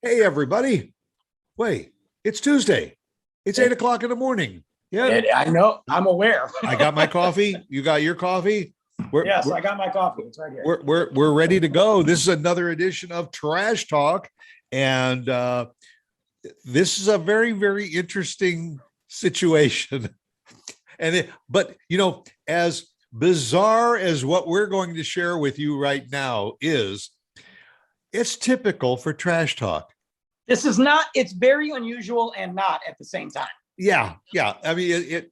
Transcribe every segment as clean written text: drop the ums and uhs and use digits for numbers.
Hey, everybody. Wait, it's Tuesday. It's 8 o'clock in the morning. Yeah, I know. I'm aware. I got my coffee. You got your coffee. We're, Yes, we're, I got my coffee. It's right here. we're ready to go. This is another edition of Trash Talk. And this is a very, very interesting situation. But as bizarre as what we're going to share with you right now is, it's typical for Trash Talk. This is not, it's very unusual and not at the same time. Yeah. I mean,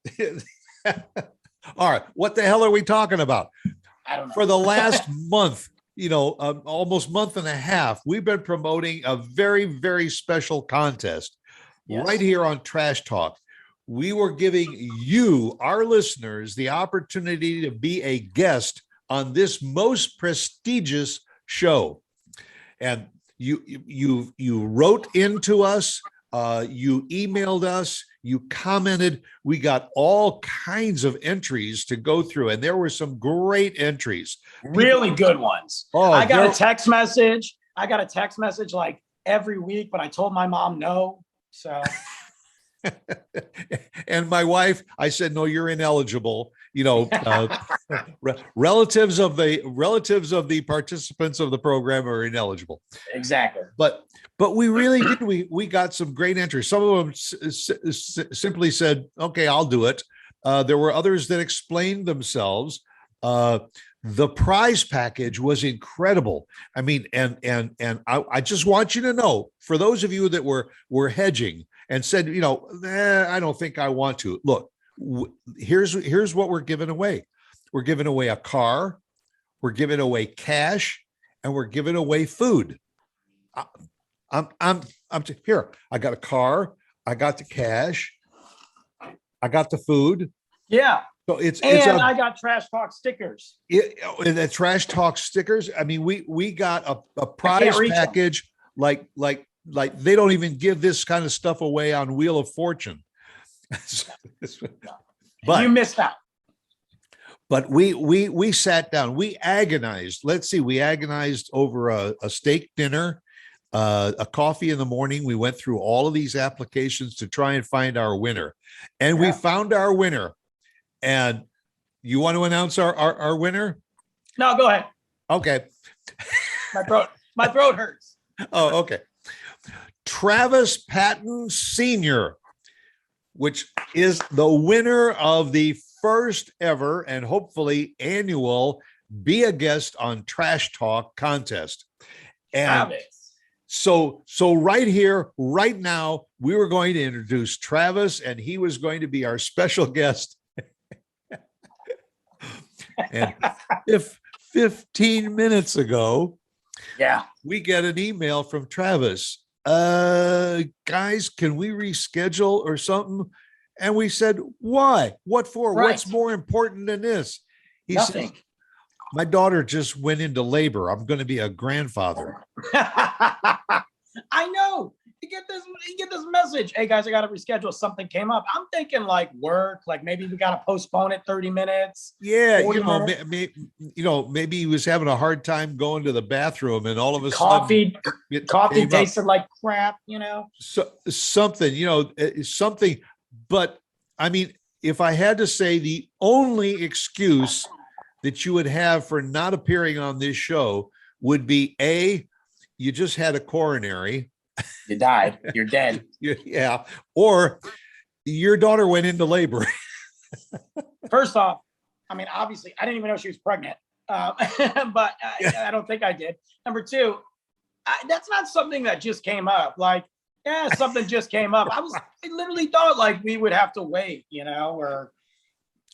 all right. What the hell are we talking about? I don't know. For the last month, almost month and a half, we've been promoting a very, very special contest right here on Trash Talk. We were giving you, our listeners, the opportunity to be a guest on this most prestigious show. And you wrote into us, you emailed us, you commented. We got all kinds of entries to go through, and there were some great entries. Really good ones. Oh, I got a text message. Like every week, but I told my mom no. So and my wife, I said, no, you're ineligible. Relatives of the participants of the program are ineligible. Exactly. But we really did. We got some great entries. Some of them simply said, okay, I'll do it. There were others that explained themselves. The prize package was incredible. I mean, and I just want you to know, for those of you that were hedging and said, I don't think I want to. Look, here's what we're giving away. We're giving away a car, we're giving away cash, and we're giving away food. I'm here. I got a car, I got the cash, I got the food. Yeah. So I got Trash Talk stickers. And the Trash Talk stickers. I mean, we got a prize package like they don't even give this kind of stuff away on Wheel of Fortune. But you missed out. But we sat down, we agonized. Let's see, we agonized over a steak dinner, a coffee in the morning. We went through all of these applications to try and find our winner. And we found our winner. And you want to announce our winner? No, go ahead. Okay. My throat hurts. Oh, okay. Travis Patton Sr., which is the winner of the first ever and hopefully annual Be a Guest on Trash Talk contest. And so right here, right now, we were going to introduce Travis, and he was going to be our special guest. And if 15 minutes ago, we get an email from Travis. Guys, can we reschedule or something? And we said, why? What for? Right. What's more important than this? He Nothing. said, my daughter just went into labor. I'm going to be a grandfather. I know. You get this message. Hey guys, I got to reschedule. Something came up. I'm thinking like work, like maybe we got to postpone it 30 minutes. Yeah. Maybe he was having a hard time going to the bathroom, and all of a sudden coffee tasted like crap, So something. But I mean, if I had to say, the only excuse that you would have for not appearing on this show would be you just had a coronary. You died. You're dead. Yeah. Or your daughter went into labor. First off, I mean, obviously, I didn't even know she was pregnant, but I don't think I did. Number two, that's not something that just came up. Like, something just came up. I literally thought like we would have to wait, or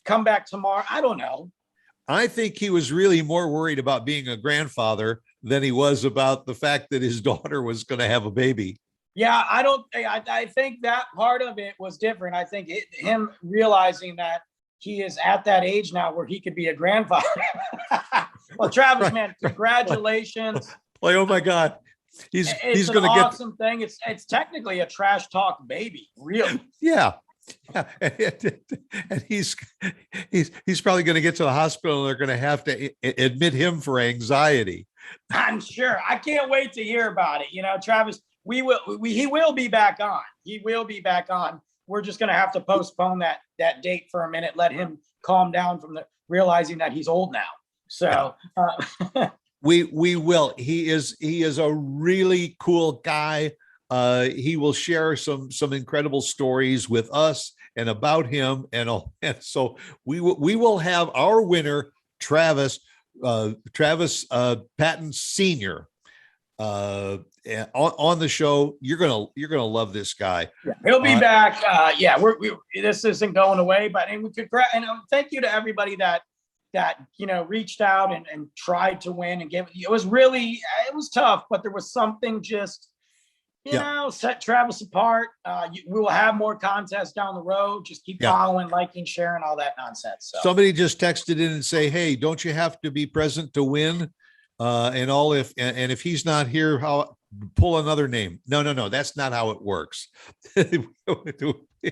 come back tomorrow. I don't know. I think he was really more worried about being a grandfather than he was about the fact that his daughter was going to have a baby. Yeah, I think that part of it was different. I think him realizing that he is at that age now where he could be a grandfather. Well, Travis, man, congratulations. Like, oh my God. He's going to get awesome thing. It's technically a Trash Talk baby, really. Yeah. And he's probably going to get to the hospital, and they're going to have to admit him for anxiety. I'm sure. I can't wait to hear about it. Travis, he will be back on. He will be back on. We're just going to have to postpone that date for a minute. Let him calm down from realizing that he's old now. So we will. He is a really cool guy. He will share some incredible stories with us and about him, and so we will have our winner, Travis Patton Sr. On the show. You're gonna love this guy. Yeah, he'll be back. This isn't going away, but and we could thank you to everybody that reached out and tried to win and give. It was tough, but there was something just set Travis apart. We will have more contests down the road. Just keep following, liking, sharing, all that nonsense. So. Somebody just texted in and say, "Hey, don't you have to be present to win?" And all if he's not here, how pull another name? No, that's not how it works.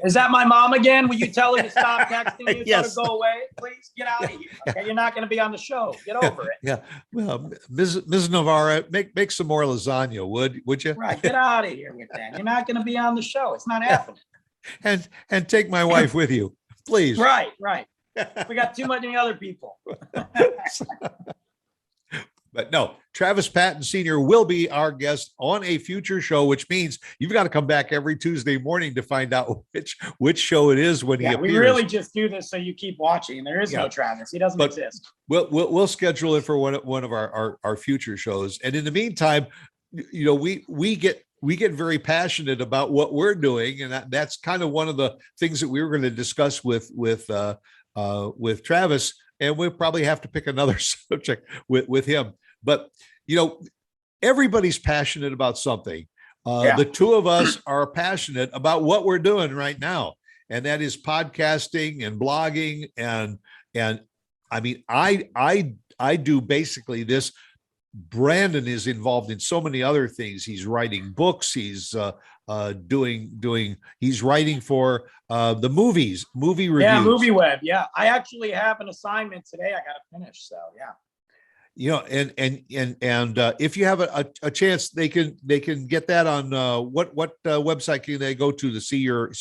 Is that my mom again? Will you tell her to stop texting me? Yes. To go away, please get out of here. Okay, you're not going to be on the show. Get over it. Yeah. Well, Ms. Navarra, make some more lasagna, would you? Right. Get out of here with that. You're not going to be on the show. It's not happening. And take my wife with you, please. Right. We got too many other people. But no, Travis Patton Sr. will be our guest on a future show, which means you've got to come back every Tuesday morning to find out which show it is when he appears. We really just do this so you keep watching. There is no Travis. He doesn't exist. We'll schedule it for one of our future shows. And in the meantime, we get very passionate about what we're doing, and that's kind of one of the things that we were going to discuss with Travis. And we'll probably have to pick another subject with him. But, everybody's passionate about something. The two of us are passionate about what we're doing right now. And that is podcasting and blogging. And I mean, I do basically this. Brandon is involved in so many other things. He's writing books. He's he's writing for the movie reviews. Yeah, Movie Web. Yeah, I actually have an assignment today I got to finish. So and if you have a chance, they can get that on what website can they go to see your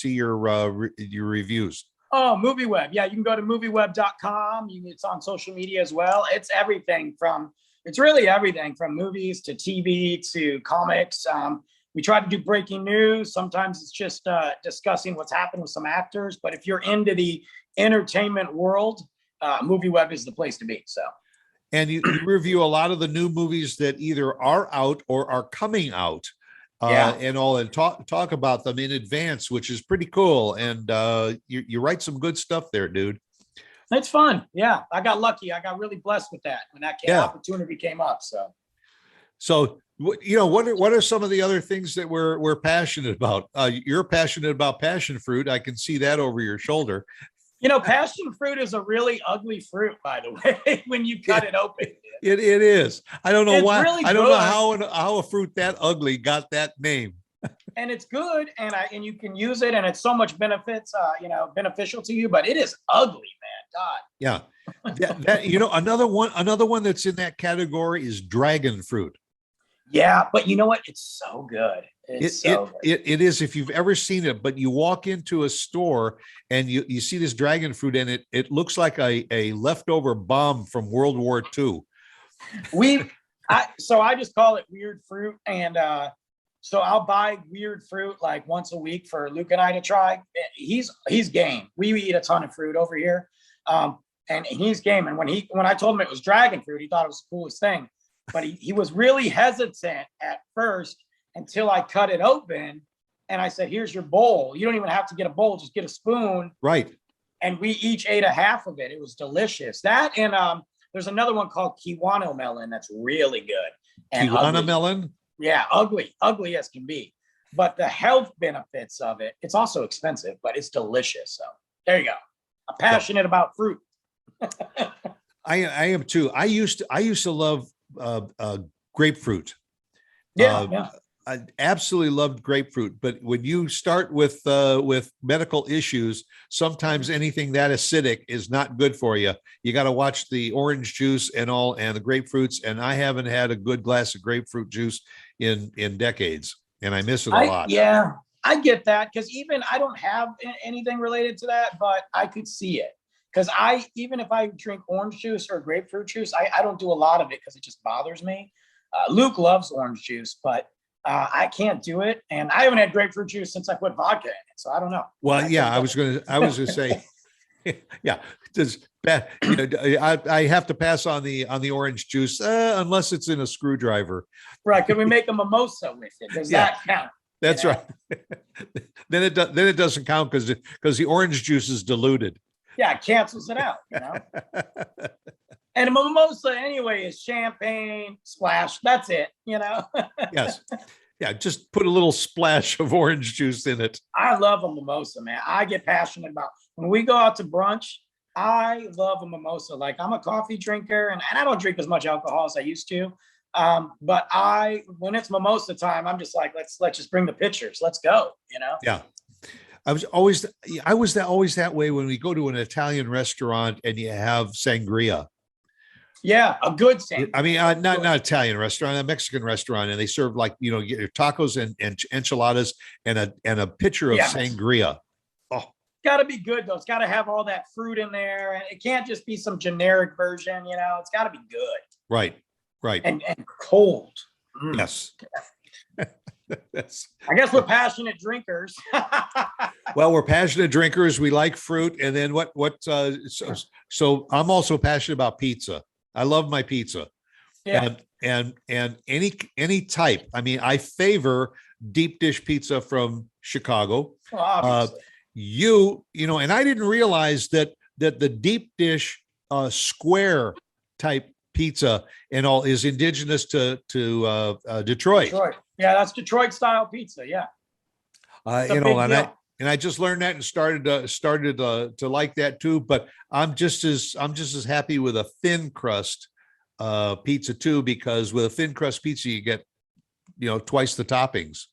reviews? Oh, Movie Web. Yeah, you can go to movieweb.com. It's on social media as well. It's really everything from movies to TV to comics. We try to do breaking news. Sometimes it's just discussing what's happened with some actors. But if you're into the entertainment world, Movie Web is the place to be. So, and you review a lot of the new movies that either are out or are coming out, and talk about them in advance, which is pretty cool. And you write some good stuff there, dude. It's fun. Yeah, I got lucky. I got really blessed with that when that opportunity came up. So what are some of the other things that we're passionate about? You're passionate about passion fruit. I can see that over your shoulder. Passion fruit is a really ugly fruit, by the way, when you cut it open. It is. I don't know why. Really I don't know how a fruit that ugly got that name. And it's good, and you can use it, and it's so much beneficial to you. But it is ugly, man. God. Yeah. Another one that's in that category is dragon fruit. Yeah, but you know what? It's so good. It is, if you've ever seen it, but you walk into a store and you see this dragon fruit, and it looks like a leftover bomb from World War II. So I just call it weird fruit, and so I'll buy weird fruit like once a week for Luke and I to try. He's game. We eat a ton of fruit over here, and he's game. And when I told him it was dragon fruit, he thought it was the coolest thing. But he was really hesitant at first until I cut it open, and I said, "Here's your bowl. You don't even have to get a bowl; just get a spoon." Right. And we each ate a half of it. It was delicious. That and there's another one called Kiwano melon that's really good. And Kiwano melon. Yeah, ugly as can be. But the health benefits of it, it's also expensive, but it's delicious. So there you go. I'm passionate about fruit. I am too. I used to love grapefruit. Yeah. I absolutely loved grapefruit, but when you start with medical issues, sometimes anything that acidic is not good for you. You got to watch the orange juice and the grapefruits. And I haven't had a good glass of grapefruit juice in decades. and I miss it a lot. Yeah, I get that because even I don't have anything related to that, but I could see it because even if I drink orange juice or grapefruit juice, I don't do a lot of it because it just bothers me. Luke loves orange juice, but I can't do it, and I haven't had grapefruit juice since I put vodka in it, so I don't know. Well, yeah, I was gonna say, yeah, just I have to pass on the orange juice unless it's in a screwdriver. Right? Can we make a mimosa with it? Does Yeah. that count? That's You know? right. Then it doesn't count because the orange juice is diluted. Yeah, it cancels it out. And a mimosa anyway is champagne splash. That's it. Yes. Yeah, just put a little splash of orange juice in it. I love a mimosa, man. I get passionate about when we go out to brunch. I love a mimosa. Like I'm a coffee drinker, and I don't drink as much alcohol as I used to. But when it's mimosa time, I'm just like, let's just bring the pitchers. Let's go. Yeah. I was always that way when we go to an Italian restaurant and you have sangria. Yeah, a good sangria. I mean, not Italian restaurant, a Mexican restaurant, and they serve like get your tacos and enchiladas and a pitcher of sangria. Oh, got to be good though. It's got to have all that fruit in there, and it can't just be some generic version. It's got to be good. Right. And cold. Yes. I guess we're passionate drinkers. Well, we're passionate drinkers. We like fruit, and then so I'm also passionate about pizza. I love my pizza. Yeah. And any type. I mean, I favor deep dish pizza from Chicago. Well, obviously. And I didn't realize that the deep dish square type pizza and all is indigenous to Detroit. Yeah, that's Detroit style pizza. Yeah. And I just learned that and started to like that too. But I'm just as happy with a thin crust pizza too, because with a thin crust pizza you get twice the toppings.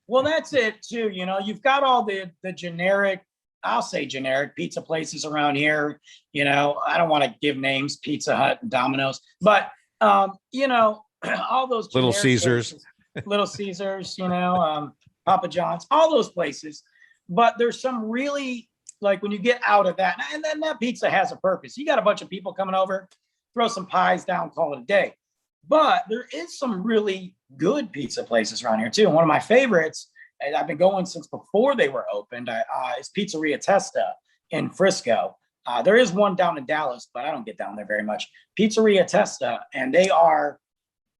Well, that's it too. You've got all the generic, I'll say generic pizza places around here. I don't want to give names, Pizza Hut and Domino's, but all those Little Caesars, Papa John's, all those places. But there's some really, like when you get out of that, and then that pizza has a purpose. You got a bunch of people coming over, throw some pies down, call it a day. But there is some really good pizza places around here too. And one of my favorites, and I've been going since before they were opened, is Pizzeria Testa in Frisco. There is one down in Dallas, but I don't get down there very much. Pizzeria Testa, and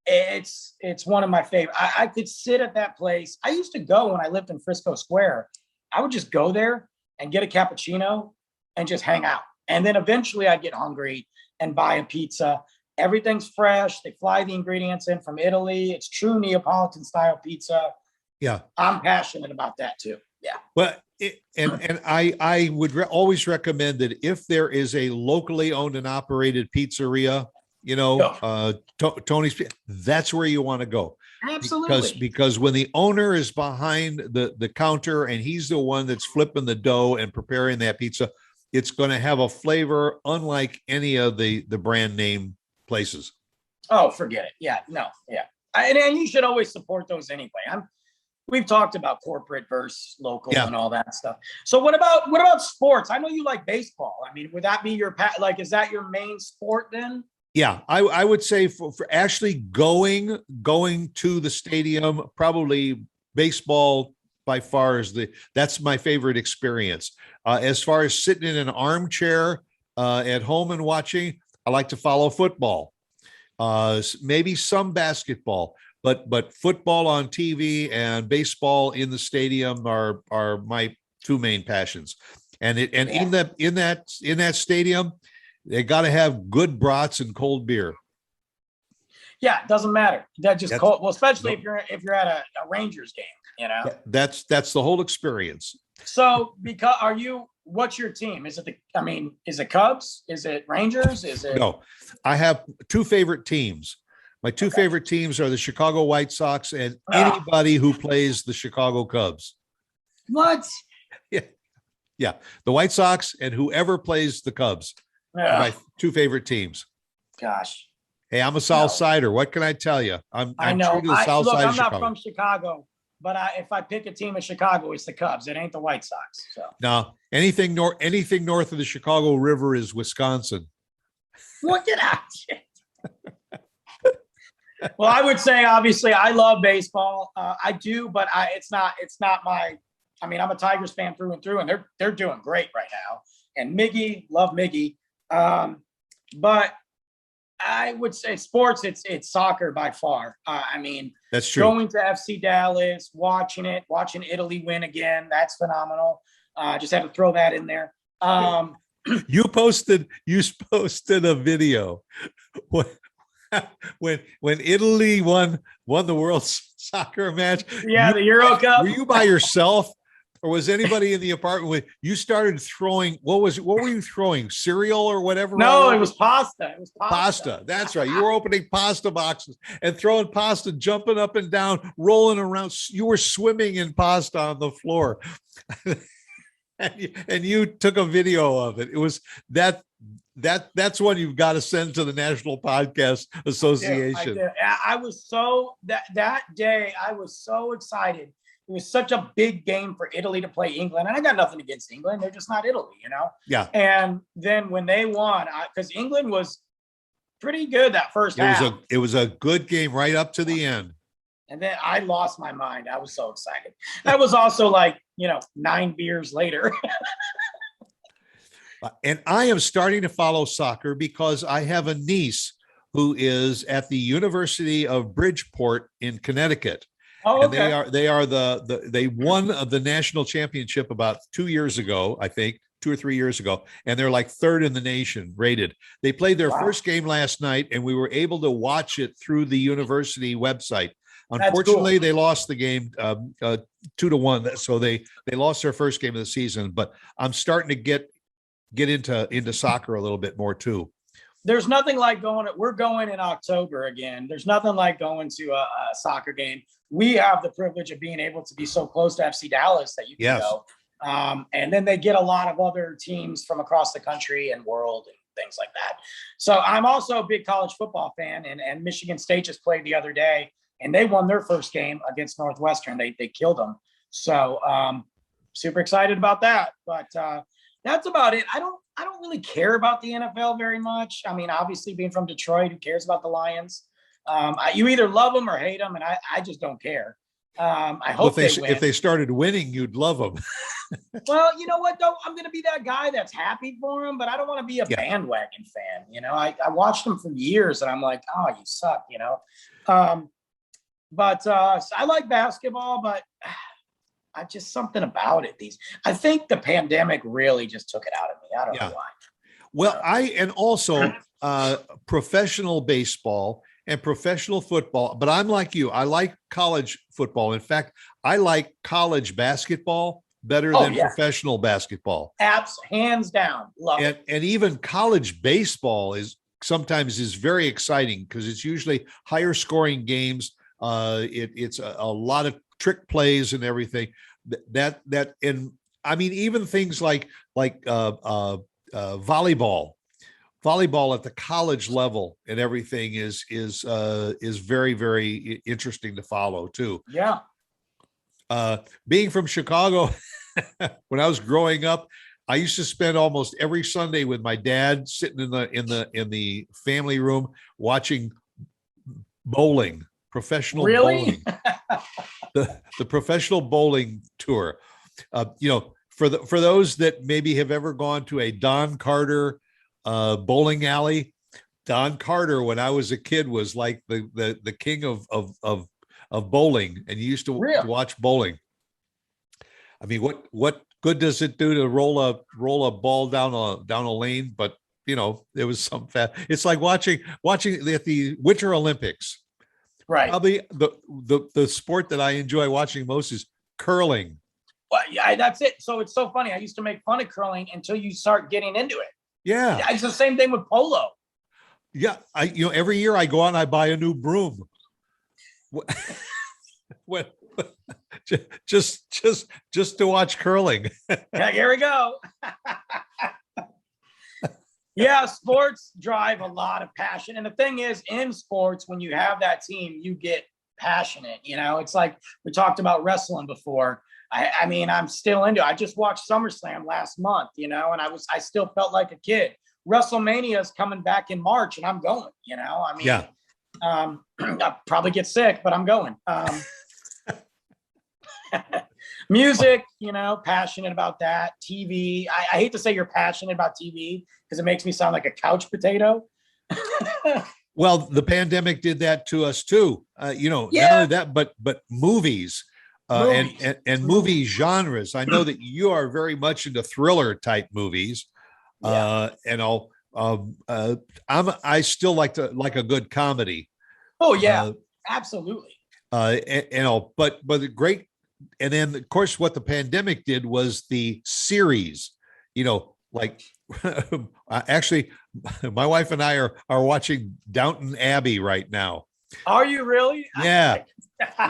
it's one of my favorite. I could sit at that place. I used to go when I lived in Frisco Square. I would just go there and get a cappuccino and just hang out. And then eventually I'd get hungry and buy a pizza. Everything's fresh. They fly the ingredients in from Italy. It's true Neapolitan style pizza. Yeah. I'm passionate about that too. Yeah. Well, I would always recommend that if there is a locally owned and operated pizzeria, Tony's, that's where you want to go. Absolutely. Because when the owner is behind the counter and he's the one that's flipping the dough and preparing that pizza, it's going to have a flavor unlike any of the brand name places. Oh, forget it. Yeah, no, yeah. And you should always support those anyway. We've talked about corporate versus local and all that stuff. So what about sports? I know you like baseball. I mean, would that be is that your main sport then? Yeah, I would say for actually going to the stadium, probably baseball by far that's my favorite experience. As far as sitting in an armchair at home and watching, I like to follow football, maybe some basketball, but football on TV and baseball in the stadium are my two main passions. And in that stadium, they got to have good brats and cold beer. Yeah, it doesn't matter. That just cold. Well, especially if you're at a Rangers game, That's the whole experience. So, what's your team? Is it Cubs? Is it Rangers? Is it? No, I have two favorite teams. My two favorite teams are the Chicago White Sox and anybody who plays the Chicago Cubs. What? Yeah. The White Sox and whoever plays the Cubs. My two favorite teams. Gosh. Hey, I'm a South Sider. What can I tell you? I'm true to the South Side of I'm Chicago. not from Chicago, But if I pick a team in Chicago, it's the Cubs. It ain't the White Sox. So Now, anything north of the Chicago River is Wisconsin. what get out? Well, I would say obviously I love baseball. I do, but it's not my. I mean, I'm a Tigers fan through and through, and they're doing great right now. And Miggy, love Miggy, but I would say sports. It's soccer by far. I mean, that's true. Going to FC Dallas, watching Italy win again. That's phenomenal. Just had to throw that in there. You posted a video when Italy won the World Soccer match. Yeah, the Euro Cup. Were you by yourself, or was anybody in the apartment with you? Started throwing. What were you throwing? Cereal or whatever? No, it was pasta. It was pasta. That's right. You were opening pasta boxes and throwing pasta, jumping up and down, rolling around. You were swimming in pasta on the floor. And you took a video of it. It was that's one you've got to send to the National Podcast Association. I was so that day I was so excited. It was such a big game for Italy to play England. And I got nothing against England. They're just not Italy, you know? Yeah. And then when they won, because England was pretty good that first half. It was a good game right up to the end. And then I lost my mind. I was so excited. That was also like, 9 beers later. And I am starting to follow soccer because I have a niece who is at the University of Bridgeport in Connecticut. Oh, okay. And they won the national championship about 2 years ago, I think, 2 or 3 years ago, and they're like third in the nation rated. They played their first game last night, and we were able to watch it through the university website. Unfortunately, cool. They lost the game 2-1, so they lost their first game of the season. But I'm starting to get into soccer a little bit more too. There's nothing like we're going in October again. There's nothing like going to a soccer game. We have the privilege of being able to be so close to FC Dallas that you can go. And then they get a lot of other teams from across the country and world and things like that. So I'm also a big college football fan, and Michigan State just played the other day, and they won their first game against Northwestern. They killed them. So super excited about that. But that's about it. I don't really care about the NFL very much. I mean, obviously being from Detroit, who cares about the Lions? You either love them or hate them, and I just don't care. I hope if they started winning, you'd love them. Well, you know what though? I'm going to be that guy that's happy for them, but I don't want to be a bandwagon fan. I watched them for years, and I'm like, oh, you suck. But I like basketball, but I just something about it. I think the pandemic really just took it out of me. I don't know why. Well, and also professional baseball and professional football, but I'm like you. I like college football. In fact, I like college basketball better than professional basketball. Hands down. Love it. And even college baseball sometimes very exciting because it's usually higher scoring games. It's a lot of trick plays and everything and I mean, even things like volleyball at the college level and everything is very, very interesting to follow too. Yeah. Being from Chicago, when I was growing up, I used to spend almost every Sunday with my dad sitting in the family room watching bowling, professional bowling, the professional bowling tour. For those that maybe have ever gone to a Don Carter bowling alley, Don Carter, when I was a kid, was like the king of bowling, and you used to watch bowling. I mean, what good does it do to roll a ball down a lane? But it was some fat. It's like watching at the Winter Olympics. Right. Probably the sport that I enjoy watching most is curling. Well, yeah, that's it. So it's so funny. I used to make fun of curling until you start getting into it. Yeah. It's the same thing with polo. Yeah. Every year I go out and I buy a new broom. Just to watch curling. Yeah, here we go. Yeah, sports drive a lot of passion. And the thing is, in sports, when you have that team, you get passionate. You know, it's like we talked about wrestling before. I mean, I'm still into it. I just watched SummerSlam last month, you know, and I still felt like a kid. WrestleMania is coming back in March and I'm going, you know, I mean, Yeah. I'll probably get sick, but I'm going. Music, you know, passionate about that. TV. I hate to say you're passionate about TV because it makes me sound like a couch potato. Well, the pandemic did that to us too. You know, not only that, but movies, Movies. and movie genres. I know that you are very much into thriller type movies. And I still like a good comedy. Oh yeah, absolutely. But the great, and then of course what the pandemic did was the series, you know, like actually my wife and I are watching Downton Abbey right now. Are you really? Yeah.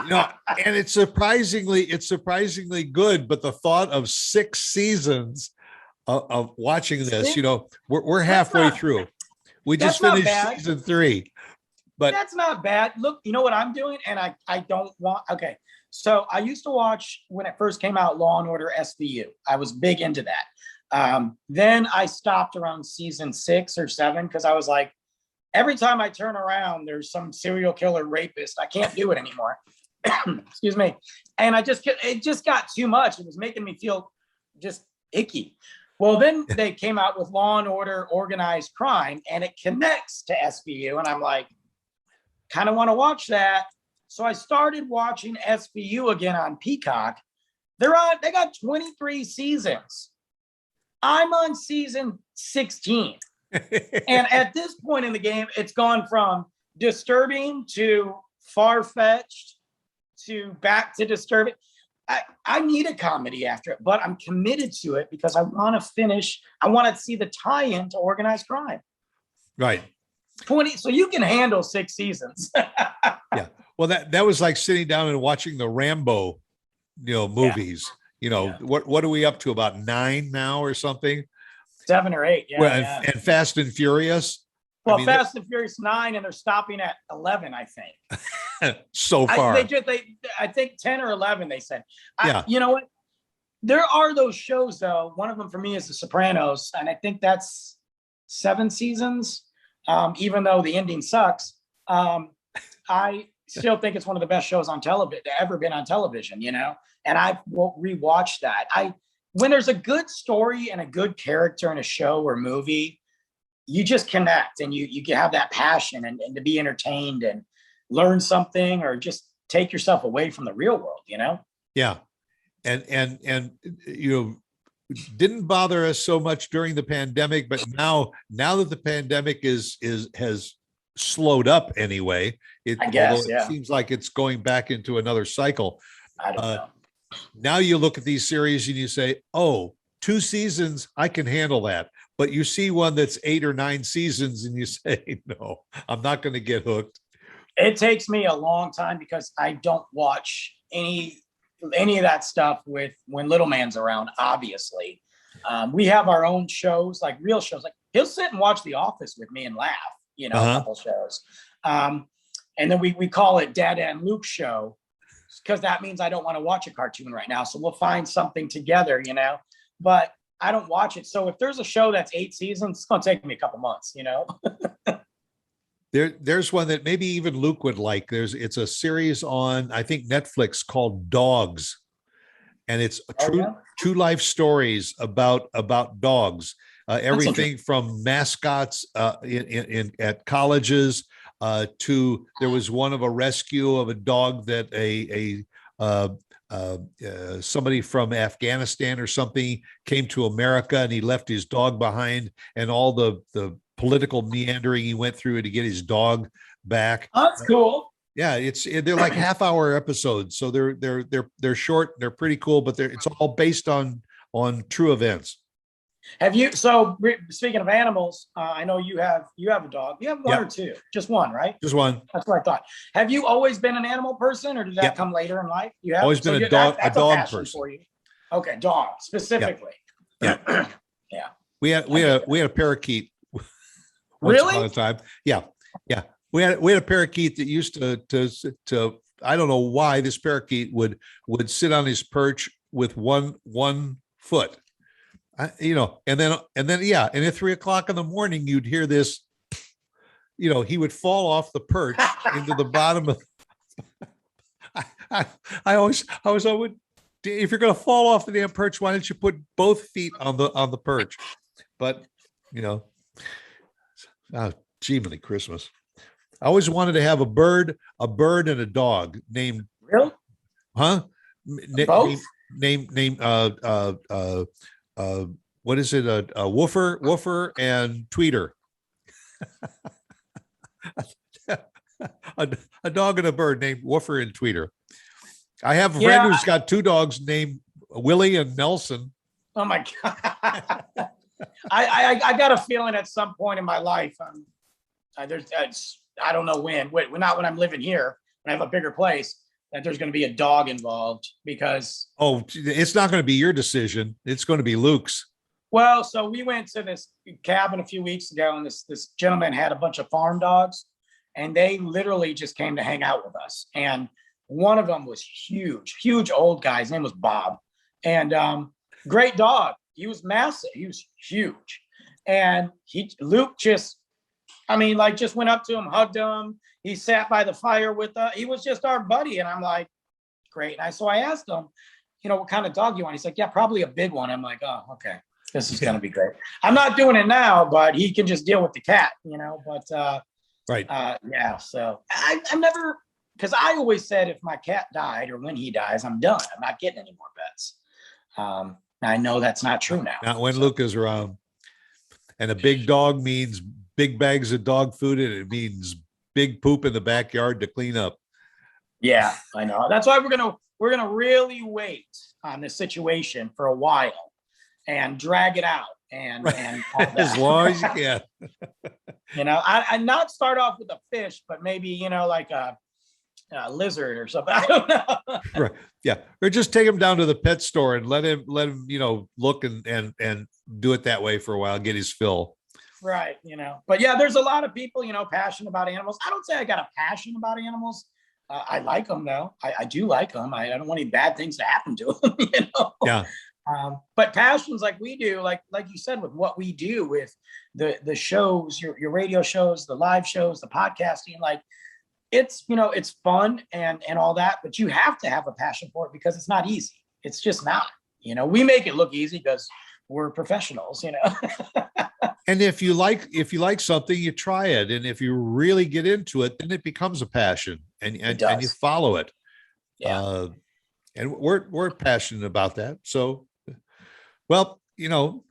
You know, and it's surprisingly good, but the thought of 6 seasons of watching this, you know, we're halfway through. We just finished season 3. But that's not bad. Look, you know what I'm doing? And I don't want, okay. So I used to watch when it first came out, Law and Order SVU. I was big into that. Then I stopped around season 6 or 7 because I was like, every time I turn around, there's some serial killer rapist. I can't do it anymore. Excuse me. And it just got too much. It was making me feel just icky. Well, then they came out with Law and Order Organized Crime, and it connects to SVU. And I'm like, kind of want to watch that. So I started watching SVU again on Peacock. They got 23 seasons. I'm on season 16. And at this point in the game, it's gone from disturbing to far-fetched to back to disturbing. I need a comedy after it, but I'm committed to it because I want to finish. I want to see the tie-in to Organized Crime. Right. 20. So you can handle 6 seasons. Yeah. Well, that was like sitting down and watching the Rambo, you know, movies. Yeah. You know, what are we up to, about 9 now or something? 7 or 8. Yeah. Well, and Fast and Furious. Well, I mean, Fast and Furious 9, and they're stopping at 11, I think. So far. I think 10 or 11, they said. Yeah. You know what? There are those shows, though. One of them for me is The Sopranos, and I think that's 7 seasons, even though the ending sucks. I still think it's one of the best shows on television, ever been on television, you know? And I will rewatch that. When there's a good story and a good character in a show or movie, you just connect and you can have that passion and to be entertained and learn something or just take yourself away from the real world, you know? Yeah. And you know, didn't bother us so much during the pandemic, but now that the pandemic has slowed up anyway, it seems like it's going back into another cycle. I don't know. Now you look at these series and you say, oh, 2 seasons, I can handle that. But you see one that's 8 or 9 seasons and you say, no, I'm not going to get hooked. It takes me a long time because I don't watch any of that stuff when Little Man's around, obviously. We have our own shows, like real shows. Like he'll sit and watch The Office with me and laugh, you know, a couple shows. And then we call it Dad and Luke Show because that means I don't want to watch a cartoon right now. So we'll find something together, you know, but I don't watch it. So if there's a show that's 8 seasons, it's going to take me a couple months, you know? There's one that maybe even Luke would like. It's a series on, I think, Netflix called Dogs. And it's true life stories about dogs. Everything from mascots at colleges to there was one of a rescue of a dog that somebody from Afghanistan or something came to America and he left his dog behind, and all the political meandering he went through to get his dog back. That's cool. Yeah, they're like half-hour episodes, so they're short, they're pretty cool, but it's all based on true events. So speaking of animals, I know you have a dog. You have one or 2? Just one, right? Just one. That's what I thought. Have you always been an animal person, or did that come later in life? You have always been a dog person. For you. Okay, dog specifically. Yeah. Yeah. We had a parakeet. Really? Upon a time. Yeah. We had a parakeet that used to I don't know why this parakeet would sit on his perch with one foot. And then yeah, and at 3 o'clock in the morning, you'd hear this. He would fall off the perch into the bottom of. I always would. If you're going to fall off the damn perch, why don't you put both feet on the perch? But Jiminy Christmas. I always wanted to have a bird, and a dog named. Really? Huh? Both? Name what is it? A woofer and tweeter. a dog and a bird named Woofer and Tweeter. I have a friend who's got 2 dogs named Willie and Nelson. Oh my God. I got a feeling at some point in my life, I don't know when, not when I'm living here, when I have a bigger place, that there's going to be a dog involved because. Oh, it's not going to be your decision. It's going to be Luke's. Well, so we went to this cabin a few weeks ago, and this gentleman had a bunch of farm dogs, and they literally just came to hang out with us. And one of them was huge old guy. His name was Bob, and great dog. He was massive. He was huge, and Luke just went up to him, hugged him. He sat by the fire with us. He was just our buddy, and I'm like, great. So I asked him, what kind of dog you want? He's like, yeah, probably a big one. I'm like, oh, okay. This is going to be great. I'm not doing it now, but he can just deal with the cat, but, right. Yeah. So I'm never, because I always said if my cat died or when he dies, I'm done. I'm not getting any more pets. I know that's not true now. Not when Luke is around. And a big dog means big bags of dog food, and it means big poop in the backyard to clean up. Yeah, I know. That's why we're gonna really wait on this situation for a while and drag it out and as long as you can. I not start off with a fish, but maybe like a lizard or something. I don't know. Right. Yeah. Or just take him down to the pet store and let him look and do it that way for a while, get his fill. Right. But yeah, there's a lot of people, passionate about animals. I don't say I got a passion about animals. I like them though. I do like them. I don't want any bad things to happen to them, Yeah. But passions like we do, like you said, with what we do with the shows, your radio shows, the live shows, the podcasting, like it's fun and all that, but you have to have a passion for it because it's not easy. It's just not. We make it look easy because we're professionals. And if you like something, you try it, and if you really get into it, then it becomes a passion, and you follow it. Yeah. And we're passionate about that. So, well,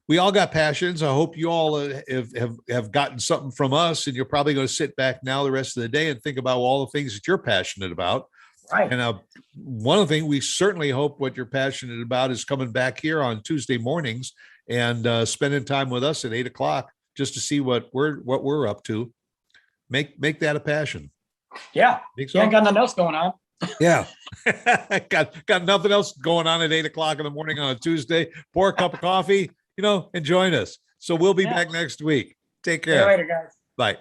we all got passions. I hope you all have gotten something from us, and you're probably going to sit back now the rest of the day and think about all the things that you're passionate about. Right. And one of the things we certainly hope what you're passionate about is coming back here on Tuesday mornings and spending time with us at 8:00 just to see what we're up to. Make that a passion. Yeah. Think so? Ain't got nothing else going on. Yeah. got nothing else going on at 8:00 in the morning on a Tuesday. Pour a cup of coffee, and join us. So we'll be back next week. Take care. See you later, guys. Bye.